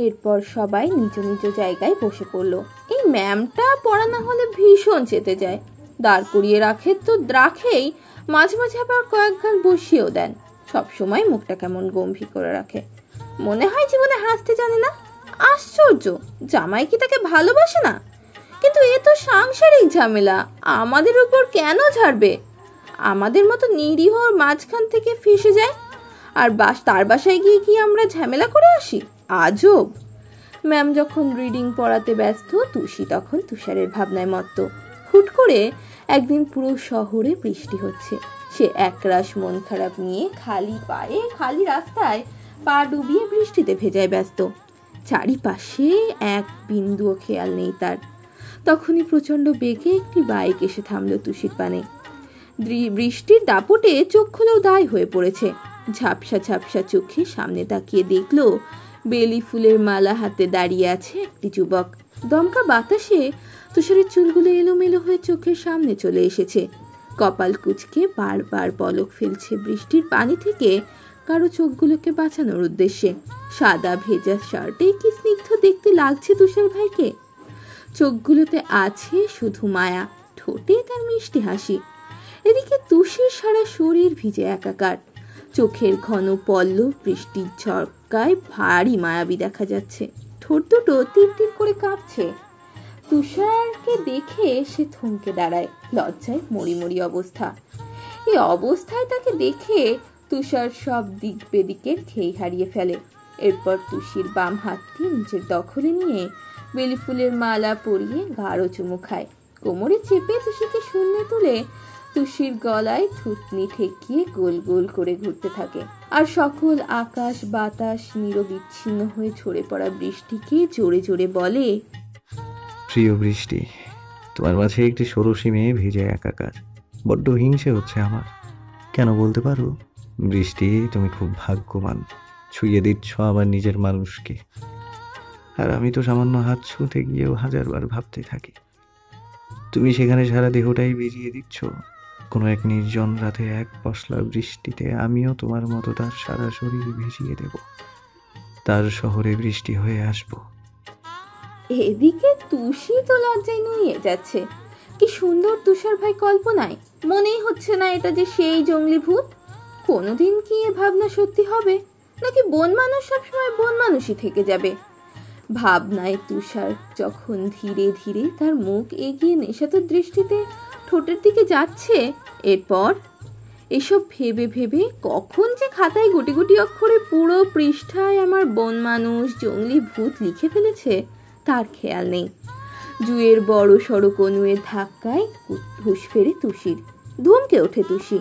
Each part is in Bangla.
এরপর সবাই নিজ নিজ জায়গায় বসে পড়ল। এই ম্যামটা পড়া না হলে ভীষণ চেতে যায়, দাঁড় করিয়ে রাখেই মাঝে মাঝে আবার কয়েক গাল বসিয়েও দেন। সবসময় মুখটা কেমন গম্ভীর করে রাখে, মনে হয় জীবনে হাসতে জানে না। আশ্চর্য, জামাই কি তাকে ভালোবাসে না? কিন্তু এ তো সাংসারিক ঝামেলা, আমাদের উপর কেন ঝাড়বে? আমাদের মতো নিরীহ মাঝখান থেকে ফেসে যায়, আর তার বাসায় গিয়ে কি আমরা ঝামেলা করে আসি? আজব। ম্যাম যখন রিডিং পড়াতে ব্যস্ত, তুষি তখন তুষারের ভাবনায় মত্ত। হুট করে একদিন পুরো শহরে বৃষ্টি হচ্ছে। সে একরাশ মন খারাপ নিয়ে খালি পায়ে খালি রাস্তায় পা ডুবিয়ে বৃষ্টিতে ভেজায় ব্যস্ত। চারিপাশে এক বিন্দুও খেয়াল নেই তার। তখনই প্রচন্ড বেগে একটি বাইক এসে থামলো তুষির পানে। বৃষ্টির দাপটে চোখ খুলেও দায় হয়ে পড়েছে। ঝাপসা ঝাপসা চোখে সামনে তাকিয়ে দেখলো বেলি ফুলের মালা হাতে দাঁড়িয়ে আছে একটি যুবক। দমকা বাতাসে তুষারের চুলগুলো এলোমেলো হয়ে চোখের সামনে চলে এসেছে। কপাল কুঁচকে বারবার পলক ফেলছে বৃষ্টির পানি থেকে কারো চোখগুলোকে বাঁচানোর উদ্দেশ্যে। সাদা ভেজা শার্টে কি স্নিগ্ধ দেখতে লাগছে তুষার ভাইকে। চোখগুলোতে আছে শুধু মায়া, ঠোঁটে তার মিষ্টি হাসি। এদিকে তুষির সারা শরীর ভিজে একাকার, চোখের ঘন পল্লব বৃষ্টির ঝটকায় ভারী মায়াবী দেখা যাচ্ছে। ঠোঁট দুটো তীর তীর করে কাঁপছে। তুষারকে দেখে সে থমকে দাঁড়ায়, লজ্জায় মরি অবস্থা। এই অবস্থায় তাকে দেখে তুষার সব দিক বেদিকের খেই হারিয়ে ফেলে। এরপর তুষির বাম হাতটি নিজের দখলে নিয়ে বেলি ফুলের মালা পরিয়ে গাঢ় চুমু খায়। কোমরে চেপে তুষিকে শূন্যে তুলে তুষির গলায় থুতনি ঠেকিয়ে গোল গোল করে ঘুরতে থাকে, আর সকল আকাশ বাতাস নিরবিচ্ছিন্ন হয়ে ঝরে পড়া বৃষ্টিকে জোরে জোরে বলে, প্রিয় বৃষ্টি, তোমার মাঝে একটি ষোড়শী মেয়ে ভিজে একাকার, বড্ড হিংসে হচ্ছে আমার। কেন বলতে পারো? বৃষ্টি, তুমি খুব ভাগ্যবান, ছুঁয়ে দিচ্ছ আমার নিজের মানুষকে। আর আমি তো সামান্য হাত ছুঁতে গিয়েও হাজারবার ভাবতে থাকি, তুমি সেখানে সারা দেহটাই ভিজিয়ে দিচ্ছ। কোনো এক নির্জন রাতে এক পশলা বৃষ্টিতে আমিও তোমার মতো তার সারা শরীর ভিজিয়ে দেব, তার শহরে বৃষ্টি হয়ে আসবো। এদিকে তুষি তো লজ্জায় নুয়ে যাচ্ছে। কি সুন্দর তুষার ভাই কল্পনায়, মনেই হচ্ছে না এটা যে সেই জঙ্গলি ভূত। কোনোদিন কি এ ভাবনা সত্যি হবে, নাকি বন মানুষ সবসময় বন মানুষই থেকে যাবে? ভাবনায় তুষার যখন ধীরে ধীরে তার মুখ এগিয়ে নেশাতুর দৃষ্টিতে ঠোঁটের দিকে যাচ্ছে, এরপর এসব ভেবে ভেবে কখন যে খাতায় গুটি গুটি অক্ষরে পুরো পৃষ্ঠায় আমার বন মানুষ জঙ্গলি ভূত লিখে ফেলেছে তার খেয়াল নেই। জুয়ের বড় সড়ো কনুয়ের ধাক্কায় হুঁশ ফেরে তুষির। ধমকে ওঠে তুষি।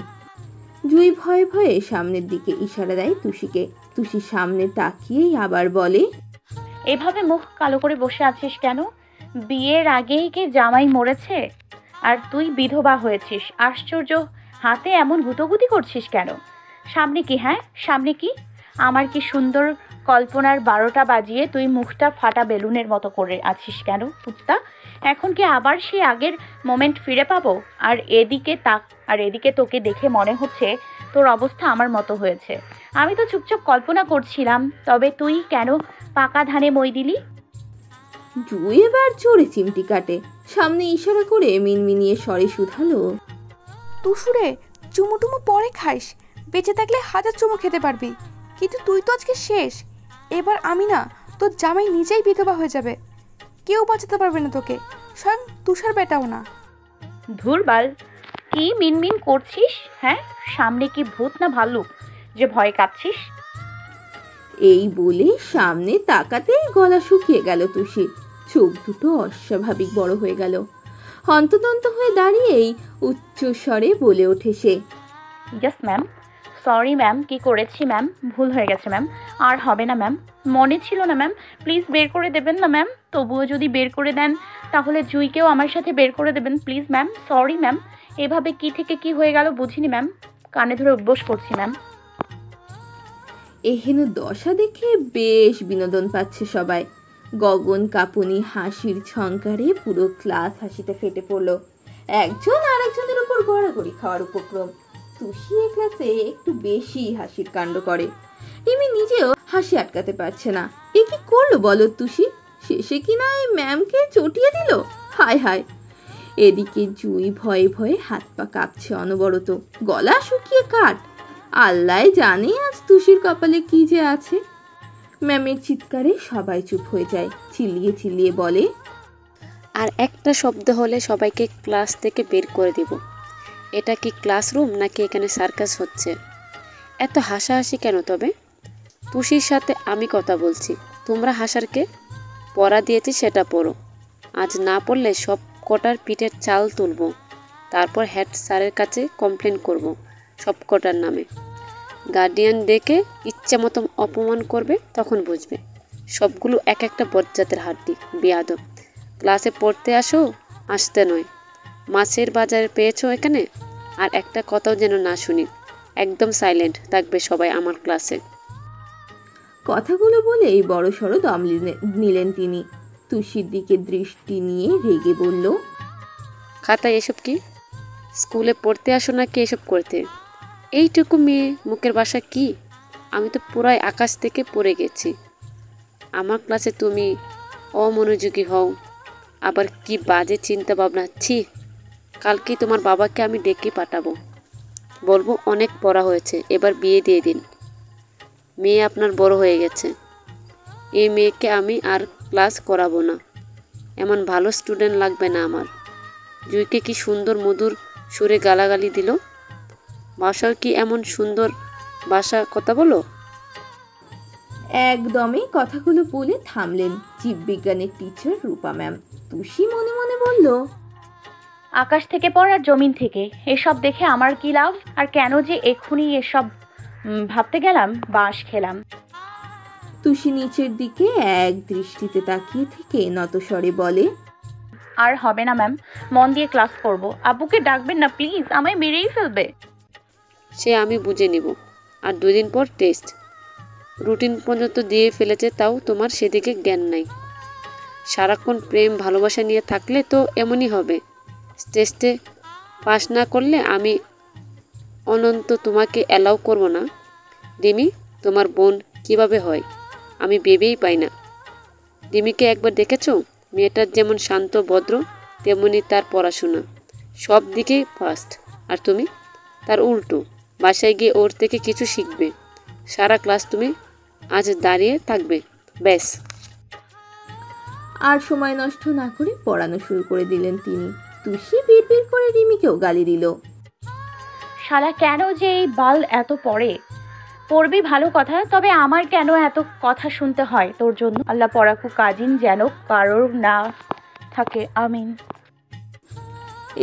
জুই ভয়ে ভয়ে সামনের দিকে ইশারা দেয় তুষিকে। তুষি সামনে তাকিয়েই আবার বলে, এভাবে মুখ কালো করে বসে আছিস কেন? বিয়ের আগেই কি জামাই মরেছে আর তুই বিধবা হয়েছিস? আশ্চর্য, হাতে এমন গুতোগুতি করছিস কেন? সামনে কি? হ্যাঁ সামনে কি? আমার কি সুন্দর কল্পনার 12টা বাজিয়ে তুই মুখটা ফাটা বেলুনের মতো করে আছিস কেন কুত্তা? এখন কি আবার সেই আগের মোমেন্ট ফিরে পাবো? আর এদিকে তোকে দেখে মনে হচ্ছে তোর অবস্থা আমার মতো হয়েছে। আমি তো চুপচাপ কল্পনা করছিলাম, তবে তুই কেন পাকা ধানে মই দিলি? জুই এবার জোরে চিমটি কাটে, সামনে ইশারা করে মিনমিনিয়ে স্বরে শুধালো, তুষুরে, চুমুটুমু পরে খাইস, বেঁচে থাকলে হাজার চুমু খেতে পারবি, কিন্তু তুই তো আজকে শেষ। এবার আমি না, তোর জামাই নিজেই বিধবা হয়ে যাবে, কেউ বাঁচাতে পারবে না তোকে, স্বয়ং তুষার বেটাও না। ধুরবাল, কি মিনমিন করছিস? হ্যাঁ, সামনে কি ভূত না ভাল্লুক যে ভয় কাঁপছিস? এই বলে সামনে তাকাতেই গলা শুকিয়ে গেল তুষির। চোখ দুটো অস্বাভাবিক বড় হয়ে গেল। হন্তদন্ত হয়ে দাঁড়িয়েই উচ্চ স্বরে বলে ওঠে সে, ইয়েস ম্যাম, সরি ম্যাম, কি করেছি ম্যাম, ভুল হয়ে গেছে ম্যাম, আর হবে না ম্যাম, মনে ছিল না ম্যাম, প্লিজ বের করে দেবেন না ম্যাম, তবুও যদি বের করে দেন তাহলে জুইকেও আমার সাথে বের করে দেবেন প্লিজ ম্যাম, সরি ম্যাম, এভাবে কি থেকে কি হয়ে গেল বুঝিনি ম্যাম, কানে ধরে উদ্বোস করছি ম্যাম। এহেন দশা দেখে বেশ বিনোদন পাচ্ছে সবাই। গগন কাঁপুনি হাসির ঝংকারে পুরো ক্লাস হাসিতে ফেটে পড়লো। একজন আর একজনের উপর গড়াগড়ি খাওয়ার উপক্রম। তুষি এ ক্লাসে একটু বেশি হাসির কাণ্ড করে। রিমি নিজেও হাসি আটকাতে পারছে না। এ কি করলো বলো তুষি? শেষে কিনা এই ম্যামকে চটিয়ে দিল। হায় হায়। এদিকে জুই ভয়ে ভয়ে হাত পা কাঁপছে অনবরত, গলা শুকিয়ে কাঠ। আল্লাহ জানে আজ তুষির কপালে কি যে আছে। ম্যামের চিৎকারে সবাই চুপ হয়ে যায়, চিল্লিয়ে চিল্লিয়ে বলে, আর একটা শব্দ হলে সবাইকে ক্লাস থেকে বের করে দিব। এটা কি ক্লাসরুম নাকি এখানে সার্কাস হচ্ছে? এত হাসাহাসি কেন তবে? তুষির সাথে আমি কথা বলছি, তোমরা হাসারকে? পড়া দিয়েছি সেটা পড়ো। আজ না পড়লে সব কটার পিঠের চাল তুলব, তারপর হেড স্যারের কাছে কমপ্লেন করব সব কটার নামে। গার্ডিয়ান ডেকে ইচ্ছে মতো অপমান করবে, তখন বুঝবে। সবগুলো এক একটা বজ্জাতের হাড্ডি, বেয়াদব। ক্লাসে পড়তে আসো, আসতে নয়। মাছের বাজার পেয়েছো এখানে? আর একটা কথাও যেন না শুনি। একদম সাইলেন্ট থাকবে সবাই আমার ক্লাসে। কথাগুলো বলেই বড় সড়ো দম নিলেন তিনি। তুষির দিকে দৃষ্টি নিয়ে রেগে বলল, খাতায় এসব কি? স্কুলে পড়তে আসো নাকি এসব করতে? এইটুকু মেয়ে মুখের ভাষা কি? আমি তো পুরাই আকাশ থেকে পড়ে গেছি। আমার ক্লাসে তুমি অমনোযোগী হও, আবার কি বাজে চিন্তা ভাবনা। ছি! কালকেই তোমার বাবাকে আমি ডেকে পাঠাবো, বলবো অনেক পড়া হয়েছে, এবার বিয়ে দিয়ে দিন। মেয়ে আপনার বড় হয়ে গেছে। এই মেয়েকে আমি আর ক্লাস করাবো না। এমন ভালো স্টুডেন্ট লাগবে না আমার। জুইকে কি সুন্দর মধুর সুরে গালাগালি দিল। ভাষাও কি এমন সুন্দর ভাষা কথা বলো? একদমই কথাগুলো বলে থামলেন জীববিজ্ঞানের টিচার রূপা ম্যাম। তুষি মনে মনে বলল, আকাশ থেকে পড়ার জমিন থেকে, এসব দেখে আমার কি লাভ? আর কেন যে এক্ষুনি এসব ভাবতে গেলাম, বাঁশ খেলাম। তুষি নিচের দিকে এক দৃষ্টিতে তাকিয়ে থেকে নতস্বরে বলে, আর হবে না ম্যাম, মন দিয়ে ক্লাস করব। আব্বুকে ডাকবেন না প্লিজ, আমায় মেরেই ফেলবে। সে আমি বুঝে নিব। আর 2 দিন পর টেস্ট। রুটিন পর্যন্ত দিয়ে ফেলেছে, তাও তোমার সেদিকে জ্ঞান নাই। সারাক্ষণ প্রেম ভালোবাসা নিয়ে থাকলে তো এমনই হবে। টেস্টে পাস না করলে আমি অনন্ত তোমাকে অ্যালাউ করব না। রিমি, তোমার বোন কিভাবে হয় আমি ভেবেই পাই না। রিমিকে একবার দেখেছো? মেয়েটার যেমন শান্ত ভদ্র, তেমনি তার পড়াশোনা সব দিকেই ফার্স্ট। আর তুমি তার উল্টো। বাসায় গিয়ে ওর থেকে কিছু শিখবে। সারা ক্লাস তুমি আজ দাঁড়িয়ে থাকবে, ব্যাস। আর সময় নষ্ট না করে পড়ানো শুরু করে দিলেন তিনি। তুষি বিড়বিড় করে রিমিকেও গালি দিল, শালা কেন যে এই বাল এত পড়বি ভালো কথা, তবে আমার কেন এত কথা শুনতে হয় তোর জন্য? আল্লাহ পড়াকু কাজিন যেন কারোর না থাকে, আমিন।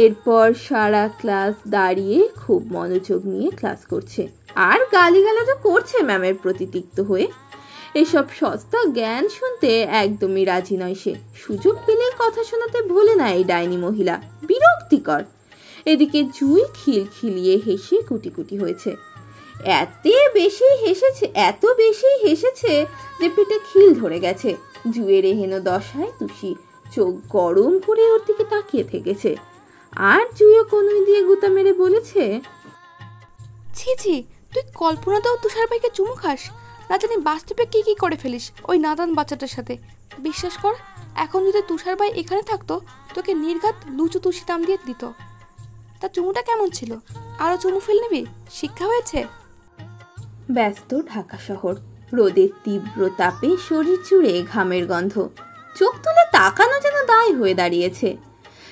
এরপর সারা ক্লাস দাঁড়িয়ে খুব মনোযোগ নিয়ে ক্লাস করছে আর গালিগালাজও করছে ম্যামের প্রতি তিক্ত হয়ে। এসব সস্তা জ্ঞান শুনতে একদমই রাজি নয় সে। সুযোগ পেলে কথা শোনাতে ভোলে না এই ডাইনি মহিলা, বিরক্তিকর। এদিকে জুই খিলখিলিয়ে হেসে কুটি কুটি হয়েছে। এত বেশি হেসেছে যে পেটে খিল ধরে গেছে। জুয়ের এহেন দশায় তুষি চোখ গরম করে ওর দিকে তাকিয়ে থেকেছে। আর জুইও কনুই দিয়ে গুতা মেরে বলেছে, ছি ছি, তুই কল্পনাতেও তুষার ভাইকে চুমু খাস? না জানি বাস্তবে কি কি করে ফেলিস ওই নাদান বাচ্চাটার সাথে। বিশ্বাস কর, এখন যদি তুষার ভাই এখানে থাকতো তোকে নির্ঘাত লুচু তুষি দাম দিয়ে দিত। তা চুমুটা কেমন ছিল? আরও চুমু ফেল নিবি? শিক্ষা হয়েছে? ব্যস্ত ঢাকা শহর, রোদের তীব্র তাপে শরীর জুড়ে ঘামের গন্ধ। চোখ তুলে তাকানো যেন দায় হয়ে দাঁড়িয়েছে।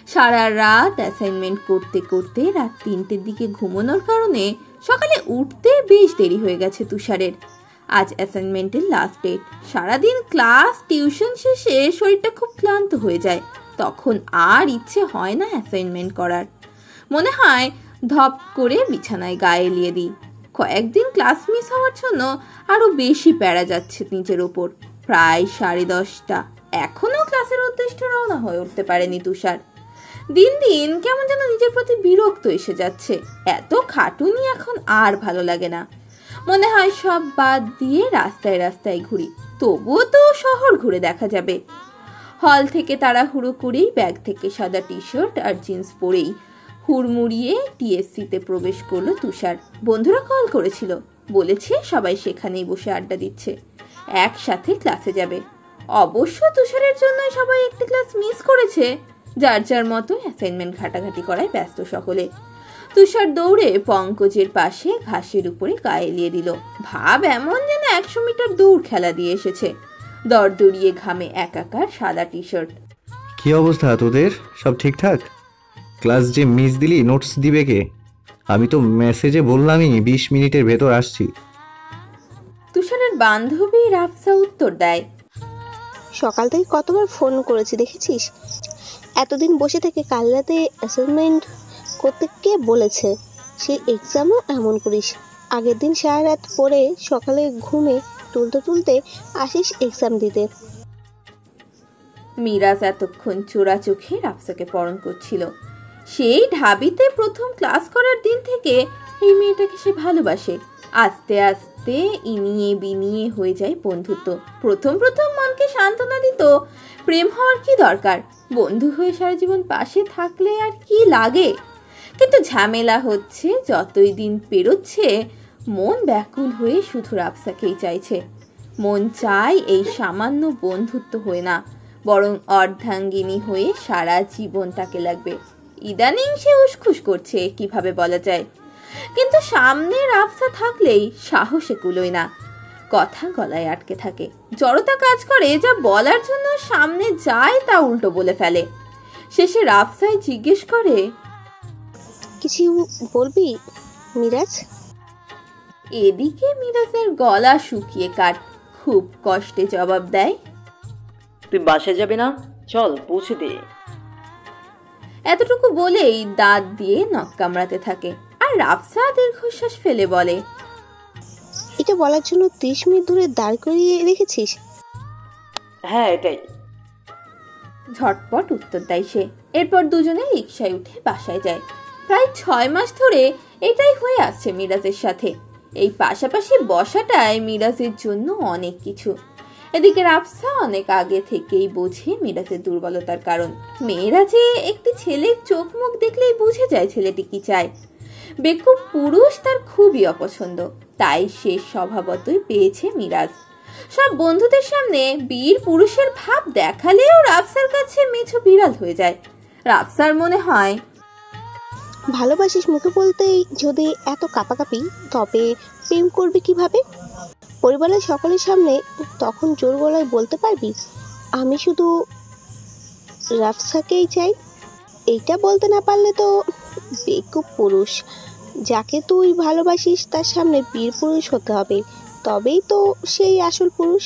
সারা রাত অ্যাসাইনমেন্ট করতে করতে রাত 3টের দিকে ঘুমানোর কারণে সকালে উঠতে বেশ দেরি হয়ে গেছে তুষারের। আজ অ্যাসাইনমেন্টের লাস্ট ডেট। সারাদিন ক্লাস টিউশন শেষে শরীরটা খুব ক্লান্ত হয়ে যায়। তখন আর ইচ্ছে হয় না অ্যাসাইনমেন্ট করার। মনে হয় ধপ করে বিছানায় গায়ে এলিয়ে দিই। কয়েকদিন ক্লাস মিস হওয়ার জন্য আরো বেশি প্যারা যাচ্ছে নিজের ওপর। প্রায় 10:30, এখনো ক্লাসের উদ্দেশ্যে রওনা হয়ে উঠতে পারেনি তুষার। দিন দিন কেমন যেন নিজের প্রতি বিরক্ত এসে যাচ্ছে। এত খাটুনি এখন আর ভালো লাগে না। মনে হয় সব বাদ দিয়ে রাস্তায় রাস্তায় ঘুরি, তবুও তো শহর ঘুরে দেখা যাবে। হল থেকে তাড়াহুড়ো করেই ব্যাগ থেকে সাদা টি শার্ট আর জিন্স পরেই হুড়মুড়িয়ে টিএসসিতে প্রবেশ করলো তুষার। বন্ধুরা কল করেছিল, বলেছে সবাই সেখানেই বসে আড্ডা দিচ্ছে, একসাথে ক্লাসে যাবে। অবশ্য তুষারের জন্যই সবাই একটি ক্লাস মিস করেছে। যার যার মতো অ্যাসাইনমেন্ট ঘাটাঘাটি করায় ব্যস্ত সকলে। তুষার দৌড়ে পঙ্কজের পাশে ঘাসের উপরে গায়ে এলিয়ে দিল। ভাব এমন যেন 100 মিটার দৌড় খেলা দিয়ে এসেছে। দরদড়িয়ে ঘামে একাকার সাদা টি শার্ট। কি অবস্থা তোদের? সব ঠিকঠাক? ক্লাস যে মিস দিলি নোটস দিবে কে? আমি তো মেসেজে বললামই 20 মিনিটের ভেতর আসছি। তুষারের বান্ধবী রাফসা উত্তর দেয়, সকাল থেকে কতবার ফোন করেছি দেখেছিস? এতদিন বসে থেকে কাল রাতে অ্যাসাইনমেন্ট করতে কে বলেছে? সেই এক্সামও এমন করিস, আগের দিন সারা রাত পড়ে সকালে ঘুমে তুলতে তুলতে আসিস এক্সাম দিতে। মিরাজ এতক্ষণ চোরা চোখে রাফসাকে পরণ করছিল। সেই ঢাবিতে প্রথম ক্লাস করার দিন থেকে এই মেয়েটাকে সে ভালোবাসে। আস্তে আস্তে ইনিয়ে বিনিয়ে হয়ে যায় বন্ধুত্ব। প্রথম প্রথম মনকে সান্ত্বনা দিত, প্রেম হওয়ার কি দরকার, বন্ধু হয়ে সারা জীবন পাশে থাকলে আর কি লাগে। কিন্তু ঝামেলা হচ্ছে, যতই দিন পেরোচ্ছে মন ব্যাকুল হয়ে শুধু রাফসাকেই চাইছে। মন চায় এই সামান্য বন্ধুত্ব হয়ে না, বরং অর্ধাঙ্গিনী হয়ে সারা জীবন তাকে লাগবে। ইদানিং সে উসখুস করছে কিভাবে বলা যায়, কিন্তু সামনে রাফসা থাকলেই সাহসে কুলোয় না। কথা গলায় আটকে থাকে, জড়তা কাজ করে, যা বলার জন্য সামনে যায় তা উল্টো বলে ফেলে। শেষে রাফসাই জিজ্ঞেস করে, কিছু বলবি মিরাজ? এদিকে মিরাজের গলা শুকিয়ে কাট, খুব কষ্টে জবাব দেয়, তুই বাসায় যাবি না? চল পৌঁছে দে। এতটুকু বলেই দাঁত দিয়ে নখ কামড়াতে থাকে। আর রাফসা দীর্ঘশ্বাস ফেলে বলে, এটা বলার জন্য 30 মিনিট ধরে দাঁড় করিয়ে রেখেছিস? হ্যাঁ এটাই। ঝটপট উত্তর দেয় সে। এরপর দুজনে রিকশায় উঠে বাসায় যায়। প্রায় 6 মাস ধরে এটাই হয়ে আসছে মিরাজের সাথে। এই পাশাপাশি বসাটাই মিরাজের জন্য অনেক কিছু। এদিকে রাফসা অনেক আগে থেকেই বোঝে মিরাজের দুর্বলতার কারণ। মেয়েরা যে একটি ছেলের চোখ মুখ দেখলেই বুঝে যায় ছেলেটি কি চায়। বেকুব পুরুষ তার খুবই অপছন্দ, তাই সে স্বভাবতই পেয়েছে মিরাজ। সব বন্ধুদের সামনে বীর পুরুষের ভাব দেখালেও রাফসার কাছে মেছো বিড়াল হয়ে যায়। রাফসার মনে হয়, ভালোবাসিস মুখে বলতেই যদি এত কাঁপাকাঁপি, তবে প্রেম করবি কিভাবে? পরিবারের সকলের সামনে তখন জোর গলায় বলতে পারবি আমি শুধু রাফসাকেই চাই? এইটা বলতে না পারলে তো বেকুব পুরুষ। যাকে তুই ভালোবাসিস তার সামনে বীর পুরুষ হতে হবে, তবেই তো সেই আসল পুরুষ।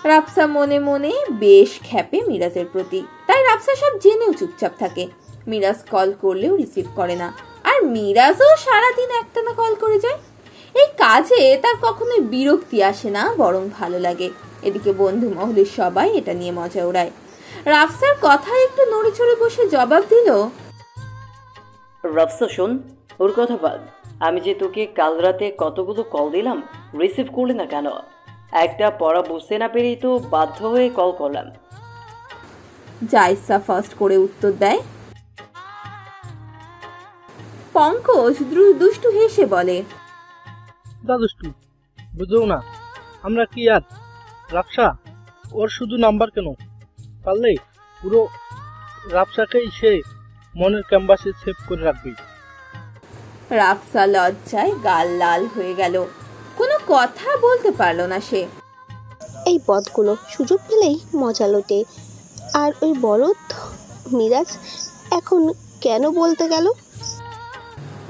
রাফসা মনে মনে বেশ ক্ষেপে মিরাজের প্রতি, তাই রাফসা সব জেনেও চুপচাপ থাকে। মিরাজ কল করলেও রিসিভ করে না, আর মিরাজও সারাদিন একটানা কল করে যায়। এই কাজে তার কখনোই বিরক্তি আসে না, বরং ভালো লাগে। এদিকে বন্ধু মহলের সবাই এটা নিয়ে মজা ওড়ায়। রাফসার কথায় একটু নড়ে চড়ে বসে জবাব দিল, রাফসা শোন, ওর কথা বাদ। আমি যে তোকে কাল রাতে কতগুলো কল দিলাম, রিসিভ করলি না কেন? একটা পড়া বুঝতে না পেরেই তো বাধ্য হয়ে কল করলাম। জাইসা ফার্স্ট করে উত্তর দেয়। পঙ্কজ দুষ্টু হেসে বলে, দুষ্টু বুঝো না আমরা কি আর রাফসা? ওর শুধু নাম্বার কেন, পারলে পুরো রাফসাকেই সে মনের ক্যানভাসে সেভ করে রাখবে। রাফসা লজ্জায় গাল লাল হয়ে গেল, কোনো কথা বলতে পারলো না সে। এই পদগুলো সুযোগ পেলেই মজা লোটে। আর ওই বলদ মিরাজ এখন কেন বলতে গেল?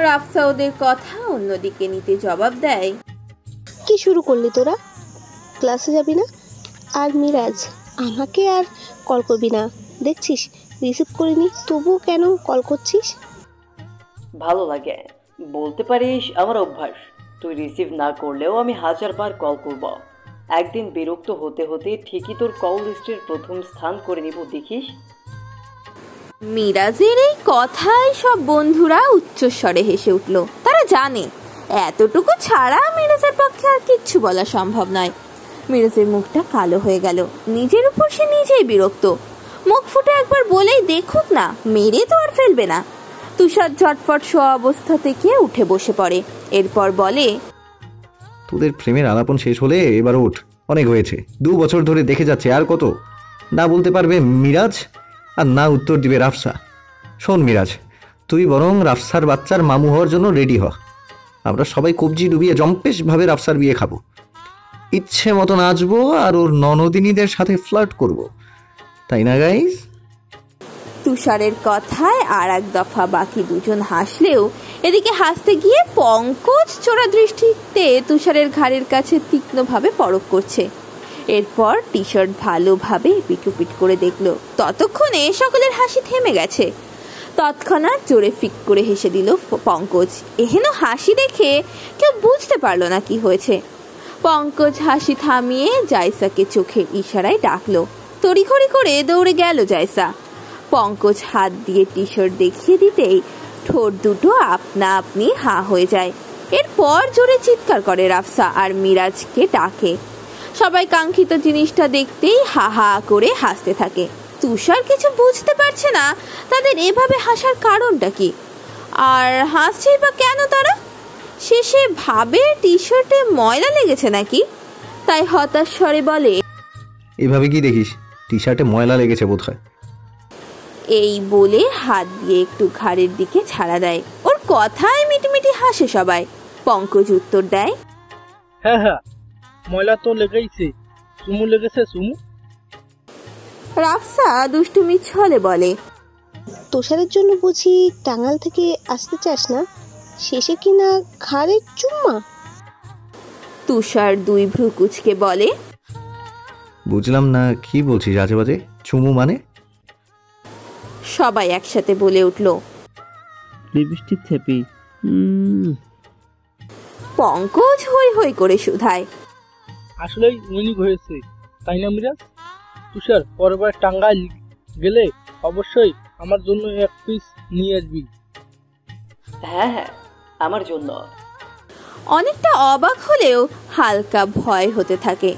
রাফসা ওদের কথা অন্যদিকে নিতে জবাব দেয়, কি শুরু করলি তোরা? ক্লাসে যাবি না? আর মিরাজ আমাকে আর কল করবি না, দেখছিস রিসিভ করিনি, তবুও কেন কল করছিস? ভালো লাগে বলতে পারিস, আমার অভ্যাস। তুই রিসিভ না করলেও আমি 1000 বার কল করব। একদিন বিরক্ত হতে হতে ঠিকই তোর কল লিস্টের প্রথম স্থান করে নিব, দেখিস। মিরাজের এই কথায় সব বন্ধুরা উচ্চস্বরে হেসে উঠল। তারা জানে এতটুকু ছাড়া মিরাজের পক্ষে আর কিচ্ছু বলা সম্ভব নয়। মিরাজের মুখটা কালো হয়ে গেল, নিজের উপর সে নিজেই বিরক্ত। মুখ ফুটে একবার বলেই দেখুক না, মেরে তো আর ফেলবে না। তুষার ঝটফট শোয়া অবস্থা থেকে উঠে বসে পড়ে, এরপর বলে, তোদের প্রেমের আলাপন শেষ হলে এবার ওঠ, অনেক হয়েছে, 2 বছর ধরে দেখে যাচ্ছে, আর কত? না বলতে পারবে মিরাজ, আর না উত্তর দিবে রাফসা। শোন মিরাজ, তুই বরং রাফসার বাচ্চার মামু হওয়ার জন্য রেডি হ। আমরা সবাই কবজি ডুবিয়ে জম্পেশ ভাবে রাফসার বিয়ে খাবো, ইচ্ছে মতো নাচবো, আর ওর ননদিনীদের সাথে ফ্লার্ট করব, তাই না গাইস? তুষারের কথায় আর এক দফা বাকি দুজন হাসলেও এদিকে হাসতে গিয়ে পঙ্কজ চোরা দৃষ্টিতে তুষারের ঘাড়ের কাছে তীক্ষ্ণভাবে পরখ করছে। এরপর টি শার্ট ভালোভাবে পিটুপিট করে দেখলো। ততক্ষণে সকলের হাসি থেমে গেছে। তৎক্ষণাৎ জোরে ফিক করে হেসে দিল পঙ্কজ। এহেন হাসি দেখে কেউ বুঝতে পারলো না কি হয়েছে। পঙ্কজ হাসি থামিয়ে জায়সাকে চোখের ইশারায় ডাকলো। তড়িঘড়ি করে দৌড়ে গেল জায়সা। পঙ্কজ হাত দিয়ে টি শার্ট দেখিয়ে দিতেই ঠোঁট দুটো আপনা আপনি হা হয়ে যায়। এরপর জোরে চিৎকার করে রাফসা আর মিরাজকে ডাকে। সবাই কাঙ্ক্ষিত জিনিসটা দেখতেই হা হা করে হাসতে থাকে। তুষার কিছু বুঝতে পারছে না তাদের এভাবে হাসার কারণটা কি, আর হাসছেই বা কেন তারা। শেষে ভাবে টি শার্টে ময়লা লেগেছে নাকি, তাই হতাশ স্বরে বলে, এভাবে কি দেখিস? টি শার্টে ময়লা লেগেছে বোধহয়। এই বলে হাত দিয়ে একটু ঘাড়ের দিকে ছাড়া দেয়। ওর কথায় মিটিমিটি হাসে সবাই। পঙ্কজ উত্তর দেয়, হ্যাঁ হ্যাঁ, ময়লা তো লেগেইছে। চুমু লেগেছে চুমু। রাফসা দুষ্টুমি ছলে বলে, তুষারের জন্য বুঝি টাঙ্গাল থেকে আসতে চাস না? শেষে কিনা ঘাড়ের চুম্মা। তুষার দুই ভ্রু কুচকে বলে, বুঝলাম না কি বলছিস আজে বাজে। চুমু মানে? সবাই একসাথে বলে উঠল, লিপস্টিক থেপি। পঙ্কজ হই হই করে শুধায়, আসলেই ইউনিক হয়েছে, তাই না মিরাজ? তুষার, পরেরবার টাঙ্গাইল গেলে অবশ্যই আমার জন্য 1 পিস নিয়ে আসবি। হ্যাঁ হ্যাঁ, আমার জন্য। অনেকটা অবাক হলেও হালকা ভয় হতে থাকে।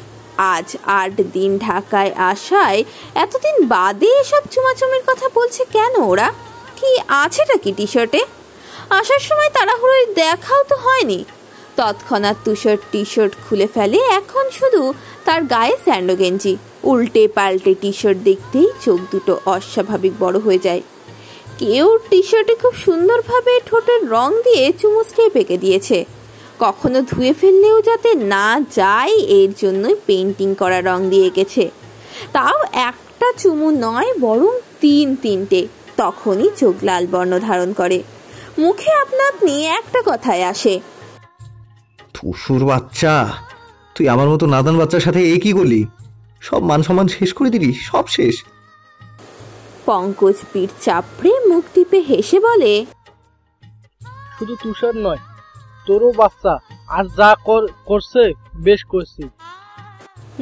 আজ 8 দিন ঢাকায় আসায় এতদিন বাদে এসব চুমাচুমির কথা বলছে কেন ওরা? কি আছেটা কি টি শার্টে? আসার সময় তাড়াহুড়োয় দেখাও তো হয়নি। তৎক্ষণাৎ তুষার টি শার্ট খুলে ফেলে। এখন শুধু তার গায়ে স্যান্ডো গেঞ্জি। উল্টে পাল্টে টি শার্ট দেখতেই চোখ দুটো অস্বাভাবিক বড় হয়ে যায়। কেউ টি শার্টে খুব সুন্দরভাবে ঠোঁটের রং দিয়ে চুমু স্টেপ এঁকে দিয়েছে। কখনো ধুয়ে ফেললেও যাতে না যায় এর জন্যই পেন্টিং করা রং দিয়ে এঁকেছে। তাও একটা চুমু নয়, বরং 3-3টে। তখনই চোখ লাল বর্ণ ধারণ করে। মুখে আপনা আপনি একটা কথায় আসে, তুষুর বাচ্চা, তুই আমার মতো নাদান বাচ্চার সাথে এ কি করলি? সব মান সম্মান শেষ করে দিলি, সব শেষ। পঙ্কজ পিঠ চাপড়ে মুখ টিপে হেসে বলে, শুধু তুষার নয়, তোরও বাচ্চা, আর যা করছে বেশ করছে।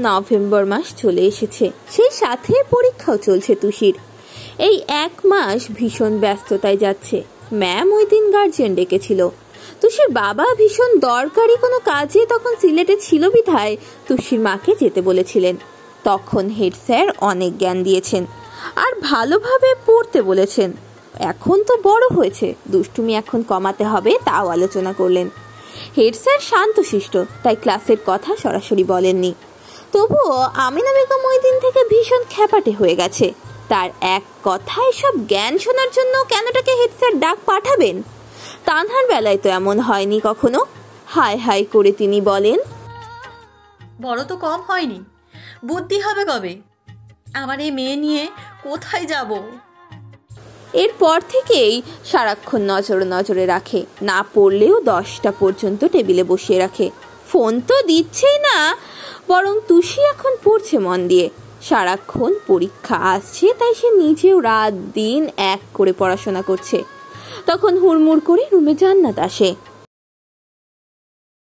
নভেম্বর মাস চলে এসেছে, সেই সাথে পরীক্ষাও চলছে তুষির। এই 1 মাস ভীষণ ব্যস্ততায় যাচ্ছে। ম্যাম ওই দিন গার্জিয়ান ডেকেছিল। তুষির বাবা ভীষণ দরকারি কোনো কাজে তখন সিলেটে ছিল বিধায় তুষির মাকে যেতে বলেছিলেন। তখন হেড স্যার অনেক জ্ঞান দিয়েছেন আর ভালোভাবে পড়তে বলেছেন। এখন তো বড় হয়েছে, দুষ্টুমি এখন কমাতে হবে তাও আলোচনা করলেন। হেড স্যার শান্তশিষ্ট, তাই ক্লাসের কথা সরাসরি বলেননি। তবুও আমিনা বেগম ওই দিন থেকে ভীষণ খ্যাপাটে হয়ে গেছে। তার এক কথায় সব জ্ঞান শোনার জন্য কেনটাকে হেড স্যার ডাক পাঠাবেন? তানহার বেলায় তো এমন হয়নি কখনো। হাই হাই করে তিনি বলেন, বড় তো কম হয়নি, বুদ্ধি হবে কবে? আমার এই মেয়ে নিয়ে কোথায় যাব? এরপর থেকেই সারাক্ষণ নজরে রাখে। না পড়লেও 10টা পর্যন্ত টেবিলে বসিয়ে রাখে। ফোন তো দিচ্ছেই না, বরং তুষি এখন পড়ছে মন দিয়ে। সারাক্ষণ পরীক্ষা আসছে, তাই সে নিজেও রাত দিন এক করে পড়াশোনা করছে। তখন হুড়মুড় করে রুমে জান্নাত আসে।